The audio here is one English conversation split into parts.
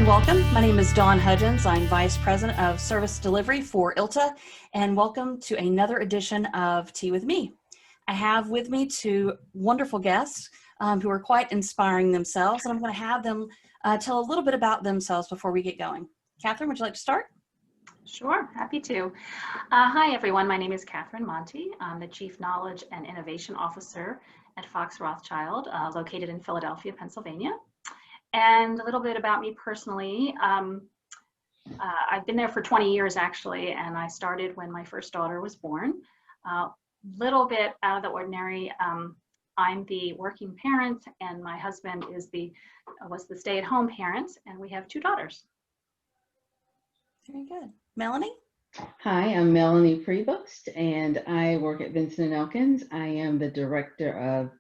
and welcome. My name is Dawn Hudgins. I'm Vice President of Service Delivery for ILTA, and welcome to another edition of Tea with Me. I have with me two wonderful guests who are quite inspiring themselves, and I'm going to have them tell a little bit about themselves before we get going. Catherine, would you like to start? Sure, happy to. Hi, everyone. My name is Catherine Monte. I'm the Chief Knowledge and Innovation Officer at Fox Rothschild, located in Philadelphia, Pennsylvania. And a little bit about me personally. I've been there for 20 years, actually, and I started when my first daughter was born. Little bit out of the ordinary. I'm the working parent, and my husband was the stay-at-home parent, and we have two daughters. Very good. Melanie? Hi, I'm Melanie Prevost, and I work at Vincent & Elkins. I am the Director of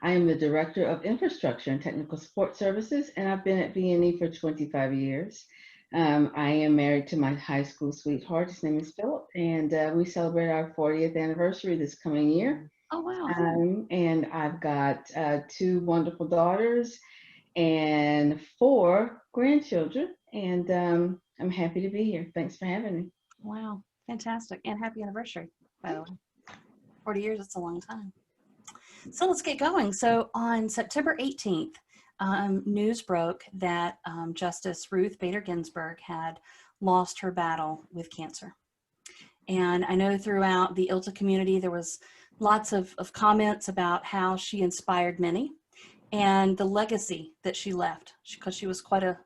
I am the Director of Infrastructure and Technical Support Services, and I've been at V&E for 25 years. I am married to my high school sweetheart. His name is Philip, and we celebrate our 40th anniversary this coming year. Oh, wow. And I've got two wonderful daughters and 4 grandchildren, and I'm happy to be here. Thanks for having me. Wow, fantastic. And happy anniversary, by the way. 40 years, it's a long time. So let's get going. So on September 18th, news broke that Justice Ruth Bader Ginsburg had lost her battle with cancer. And I know throughout the ILTA community, there was lots of comments about how she inspired many and the legacy that she left, because she was quite a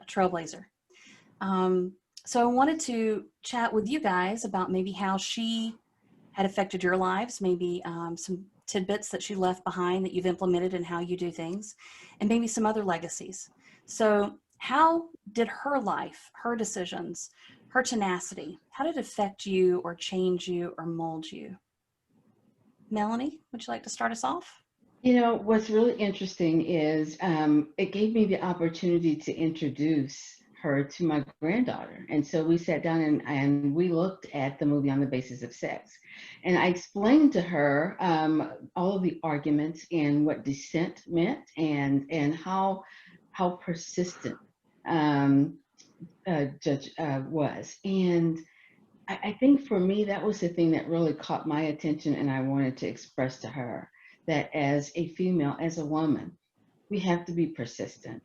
trailblazer. So I wanted to chat with you guys about maybe how she had affected your lives, maybe some tidbits that she left behind that you've implemented and how you do things, and maybe some other legacies. So how did her life, her decisions, her tenacity, how did it affect you or change you or mold you? Melanie, would you like to start us off? You know, what's really interesting is it gave me the opportunity to introduce her to my granddaughter. And so we sat down and we looked at the movie On the Basis of Sex. And I explained to her all of the arguments and what dissent meant and how persistent Judge was. And I think for me, that was the thing that really caught my attention, and I wanted to express to her that as a female, as a woman, we have to be persistent.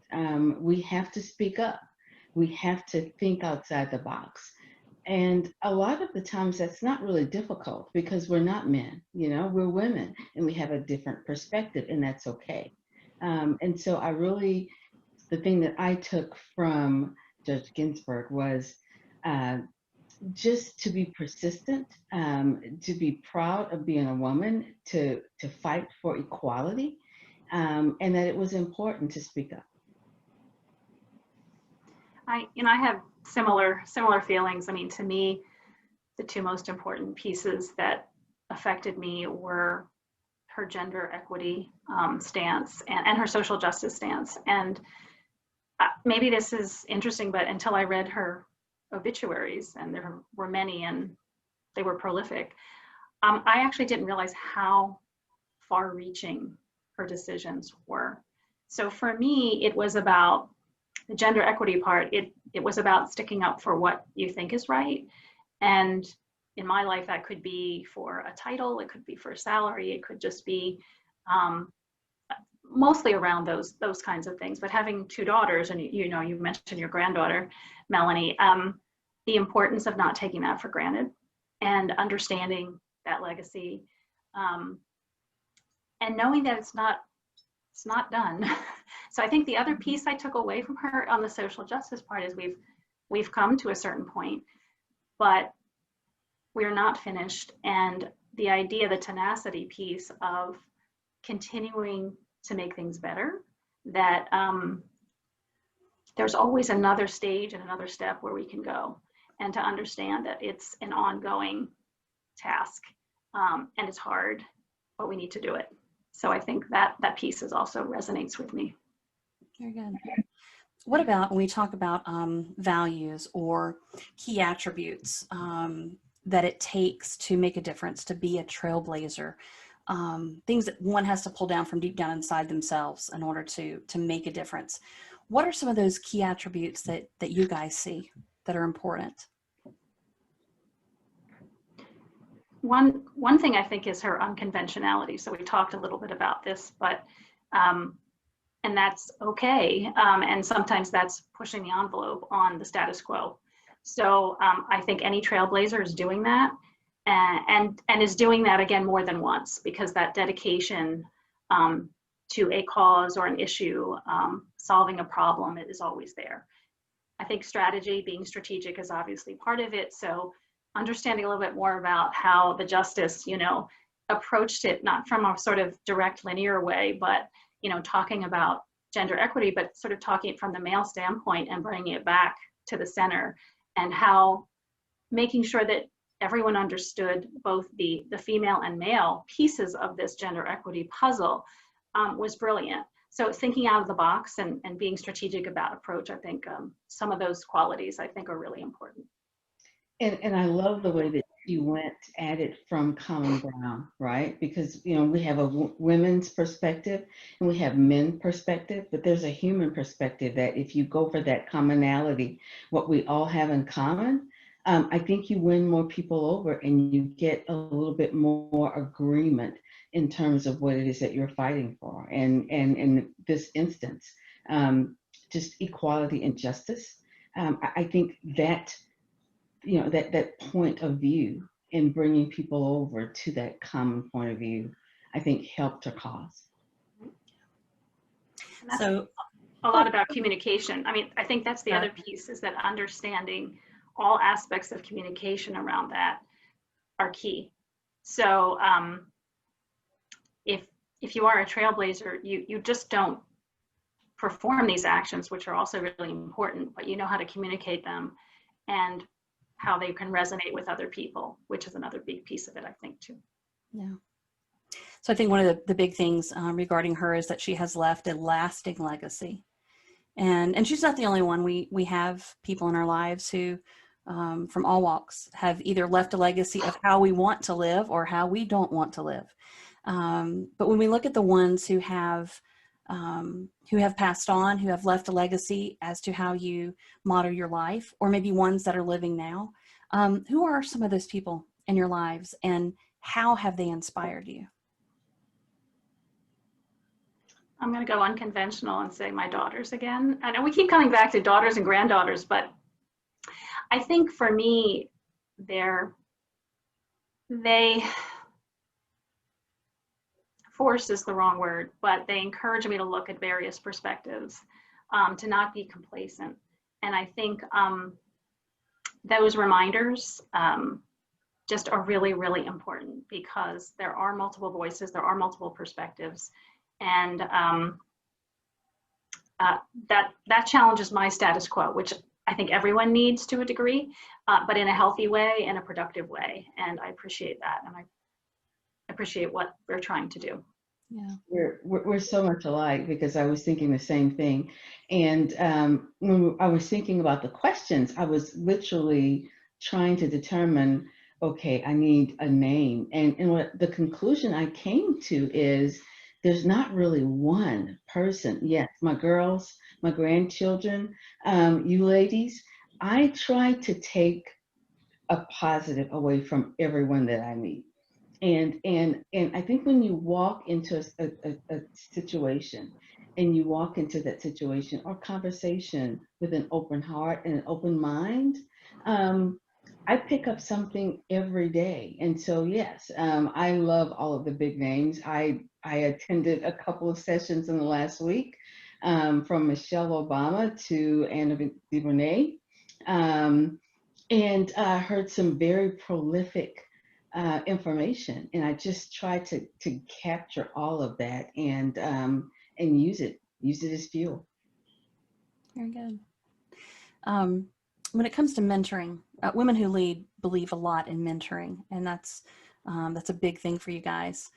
We have to speak up. We have to think outside the box. And a lot of the times that's not really difficult because we're not men, you know, we're women and we have a different perspective, and that's okay. And so the thing that I took from Judge Ginsburg was just to be persistent, to be proud of being a woman, to fight for equality, and that it was important to speak up. I have similar feelings. I mean, to me, the two most important pieces that affected me were her gender equity stance and her social justice stance. And maybe this is interesting, but until I read her obituaries, and there were many and they were prolific, I actually didn't realize how far-reaching her decisions were. So for me, it was about the gender equity part. It was about sticking up for what you think is right. And in my life, that could be for a title, it could be for a salary, it could just be mostly around those kinds of things. But having two daughters, and you know, you mentioned your granddaughter, Melanie, the importance of not taking that for granted and understanding that legacy, and knowing that it's not done. So I think the other piece I took away from her on the social justice part is we've come to a certain point, but we're not finished. And the idea, the tenacity piece of continuing to make things better, that there's always another stage and another step where we can go, and to understand that it's an ongoing task, and it's hard, but we need to do it. So I think that piece is also resonates with me. Very good. What about when we talk about values or key attributes that it takes to make a difference, to be a trailblazer? things that one has to pull down from deep down inside themselves in order to make a difference. What are some of those key attributes that you guys see that are important? One thing I think is her unconventionality. So we talked a little bit about this, but and that's okay. And sometimes that's pushing the envelope on the status quo. So I think any trailblazer is doing that, and is doing that again more than once, because that dedication to a cause or an issue, solving a problem, is always there. I think strategy, being strategic, is obviously part of it. So understanding a little bit more about how the justice, approached it, not from a sort of direct linear way, but, talking about gender equity, but sort of talking from the male standpoint and bringing it back to the center, and how making sure that everyone understood both the female and male pieces of this gender equity puzzle was brilliant. So thinking out of the box and being strategic about approach, I think some of those qualities I think are really important. And I love the way that you went at it from common ground, right? Because, we have a women's perspective and we have men perspective, but there's a human perspective that if you go for that commonality, what we all have in common, I think you win more people over and you get a little bit more agreement in terms of what it is that you're fighting for. And in this instance, just equality and justice. I think that that point of view in bringing people over to that common point of view, I think helped her cause. So a lot about communication. I mean, I think that's the other piece, is that understanding all aspects of communication around that are key. So if you are a trailblazer, you just don't perform these actions, which are also really important, but you know how to communicate them and how they can resonate with other people, which is another big piece of it, I think, too. Yeah. So I think one of the big things regarding her is that she has left a lasting legacy. And she's not the only one. We have people in our lives who, from all walks, have either left a legacy of how we want to live or how we don't want to live. But when we look at the ones who have passed on, who have left a legacy as to how you model your life, or maybe ones that are living now, who are some of those people in your lives and how have they inspired you? I'm going to go unconventional and say my daughters again. I know we keep coming back to daughters and granddaughters, but I think for me, force is the wrong word, but they encourage me to look at various perspectives, to not be complacent. And I think those reminders just are really, really important, because there are multiple voices, there are multiple perspectives, and that challenges my status quo, which I think everyone needs to a degree, but in a healthy way, in a productive way. And I appreciate that, and I appreciate what we're trying to do. Yeah, we're so much alike, because I was thinking the same thing. And when I was thinking about the questions, I was literally trying to determine, okay, I need a name. And what the conclusion I came to is there's not really one person. Yes, my girls, my grandchildren, you ladies, I try to take a positive away from everyone that I meet. And I think when you walk into a situation, and you walk into that situation or conversation with an open heart and an open mind, I pick up something every day. And so, yes, I love all of the big names. I attended a couple of sessions in the last week, from Michelle Obama to Anna DuVernay, and heard some very prolific information, and I just try to capture all of that and use it as fuel. very good. When it comes to mentoring, women who lead believe a lot in mentoring, and that's a big thing for you guys.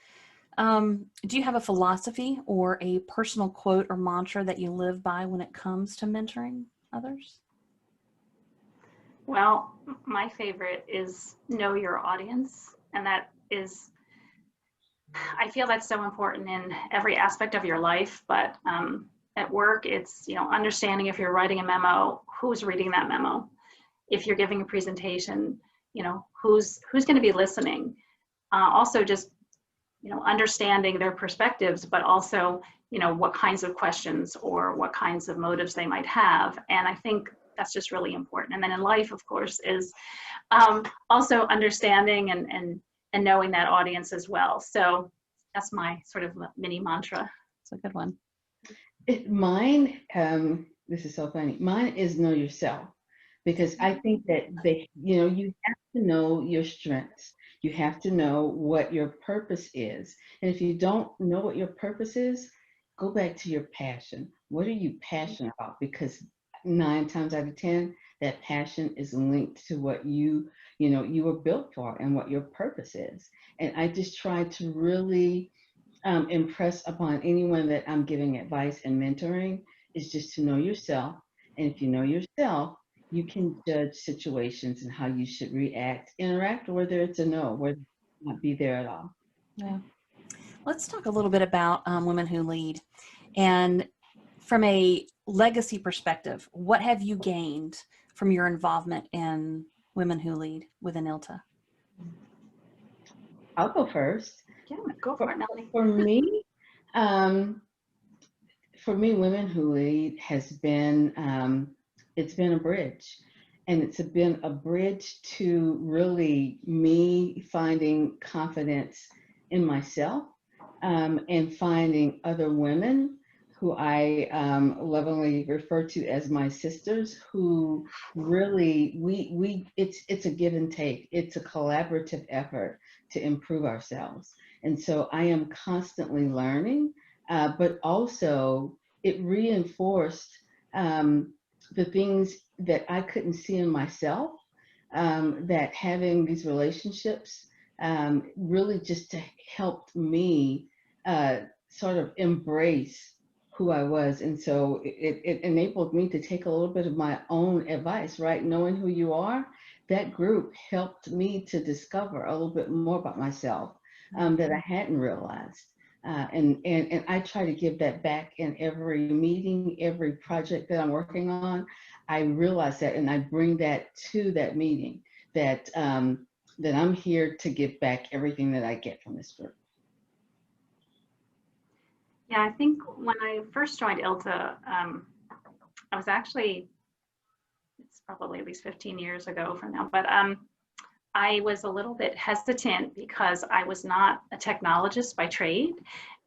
Do you have a philosophy or a personal quote or mantra that you live by when it comes to mentoring others? Well, my favorite is know your audience. And that is I feel that's so important in every aspect of your life, but at work, it's, understanding if you're writing a memo, who's reading that memo. If you're giving a presentation, who's going to be listening. Also just, understanding their perspectives, but also, what kinds of questions or what kinds of motives they might have. And I think that's just really important. And then in life, of course, is also understanding and knowing that audience as well. So that's my sort of mini mantra. It's a good one. Mine, this is so funny. Mine is know yourself, because I think that you have to know your strengths. You have to know what your purpose is. And if you don't know what your purpose is, go back to your passion. What are you passionate about? Because 9 times out of 10, that passion is linked to what you were built for and what your purpose is. And I just try to really impress upon anyone that I'm giving advice and mentoring is just to know yourself. And if you know yourself, you can judge situations and how you should interact, or whether it's a no, whether it's not be there at all. Yeah. Let's talk a little bit about Women Who Lead. And from a legacy perspective, what have you gained from your involvement in Women Who Lead within ILTA? I'll go first. Yeah, go for it, Melanie. For me, Women Who Lead has been, it's been a bridge. And it's been a bridge to really me finding confidence in myself, and finding other women who I lovingly refer to as my sisters, who really, it's a give and take. It's a collaborative effort to improve ourselves. And so I am constantly learning, but also it reinforced the things that I couldn't see in myself, that having these relationships really just helped me sort of embrace who I was. And so it enabled me to take a little bit of my own advice, right? Knowing who you are, that group helped me to discover a little bit more about myself that I hadn't realized. And I try to give that back in every meeting, every project that I'm working on. I realize that, and I bring that to that meeting, that that I'm here to give back everything that I get from this group. Yeah, I think when I first joined ILTA, I was actually, it's probably at least 15 years ago from now, but I was a little bit hesitant because I was not a technologist by trade.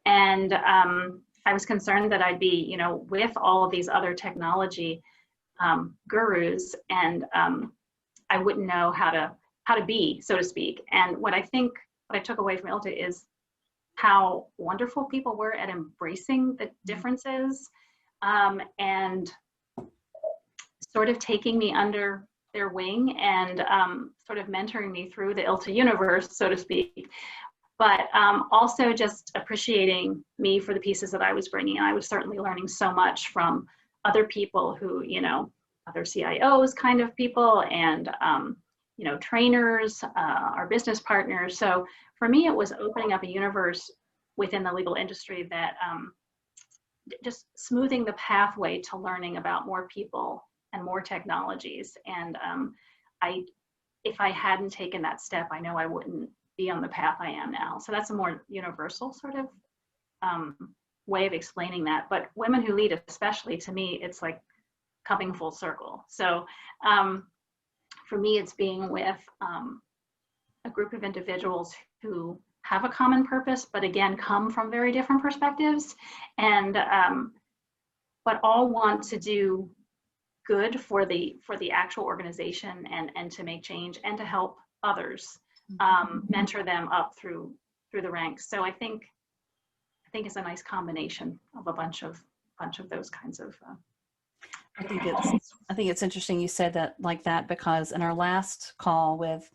And I was concerned that I'd be, with all of these other technology gurus, and I wouldn't know how to be, so to speak. And what I took away from ILTA is how wonderful people were at embracing the differences, and sort of taking me under their wing and sort of mentoring me through the ILTA universe, so to speak, but also just appreciating me for the pieces that I was bringing. And I was certainly learning so much from other people who, other CIOs kind of people, and trainers, our business partners. So for me, it was opening up a universe within the legal industry that just smoothing the pathway to learning about more people and more technologies. And if I hadn't taken that step, I know I wouldn't be on the path I am now. So that's a more universal sort of way of explaining that. But Women Who Lead, especially, to me, it's like coming full circle. So for me, it's being with a group of individuals who have a common purpose, but again, come from very different perspectives, and but all want to do good for the actual organization, and to make change and to help others, mentor them up through the ranks. So I think it's a nice combination of a bunch of those kinds of. I think it's interesting you said that like that, because in our last call with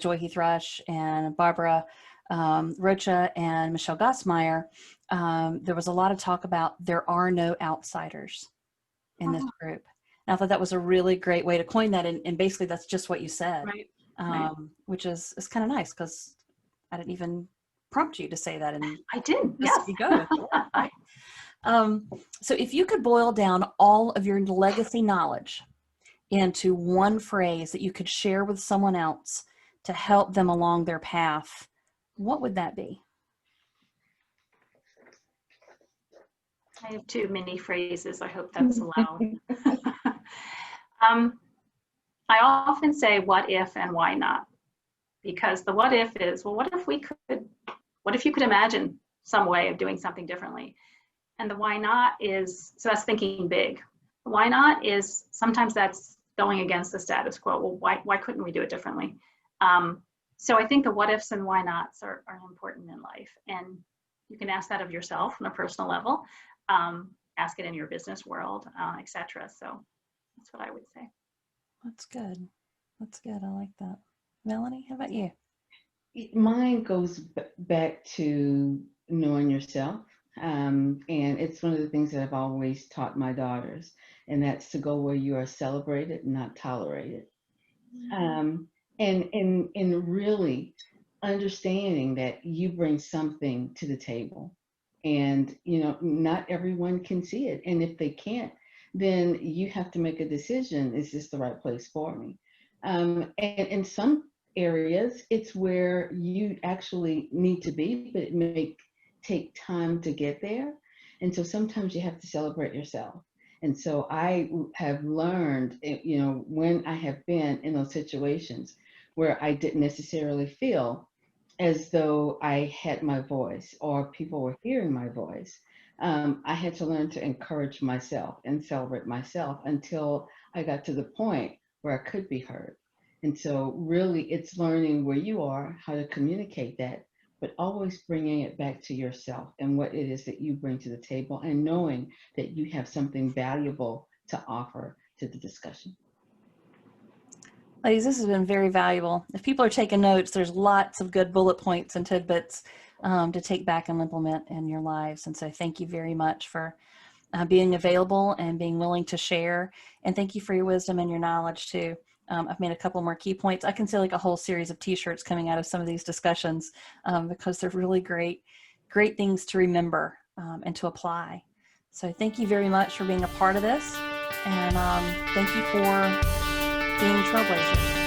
Joy Heath Rush and Barbara Rocha and Michelle Gossmeyer, there was a lot of talk about there are no outsiders in this group. And I thought that was a really great way to coin that. And basically that's just what you said, Right. which is kind of nice, because I didn't even prompt you to say that, and I did. just Yes. you go with it. Right. So if you could boil down all of your legacy knowledge into one phrase that you could share with someone else to help them along their path, what would that be? I have too many phrases. I hope that's allowed. I often say what if and why not, because the what if is, well, what if you could imagine some way of doing something differently? And the why not is, so that's thinking big. The why not is sometimes that's going against the status quo. Well, why couldn't we do it differently? So I think the what ifs and why nots are important in life. And you can ask that of yourself on a personal level, ask it in your business world, etc. So that's what I would say. That's good. That's good. I like that. Melanie, how about you? Mine goes back to knowing yourself. And it's one of the things that I've always taught my daughters, and that's to go where you are celebrated, not tolerated. And really understanding that you bring something to the table, and not everyone can see it, and if they can't, then you have to make a decision. Is this the right place for me? And in some areas, it's where you actually need to be, but it may take time to get there. And so sometimes you have to celebrate yourself. And so I have learned, when I have been in those situations where I didn't necessarily feel as though I had my voice or people were hearing my voice, I had to learn to encourage myself and celebrate myself until I got to the point where I could be heard. And so really it's learning where you are, how to communicate that, but always bringing it back to yourself and what it is that you bring to the table, and knowing that you have something valuable to offer to the discussion. Ladies, this has been very valuable. If people are taking notes, there's lots of good bullet points and tidbits to take back and implement in your lives. And so thank you very much for being available and being willing to share. And thank you for your wisdom and your knowledge too. I've made a couple more key points. I can see like a whole series of t-shirts coming out of some of these discussions because they're really great things to remember and to apply. So thank you very much for being a part of this. And thank you for being trailblazers.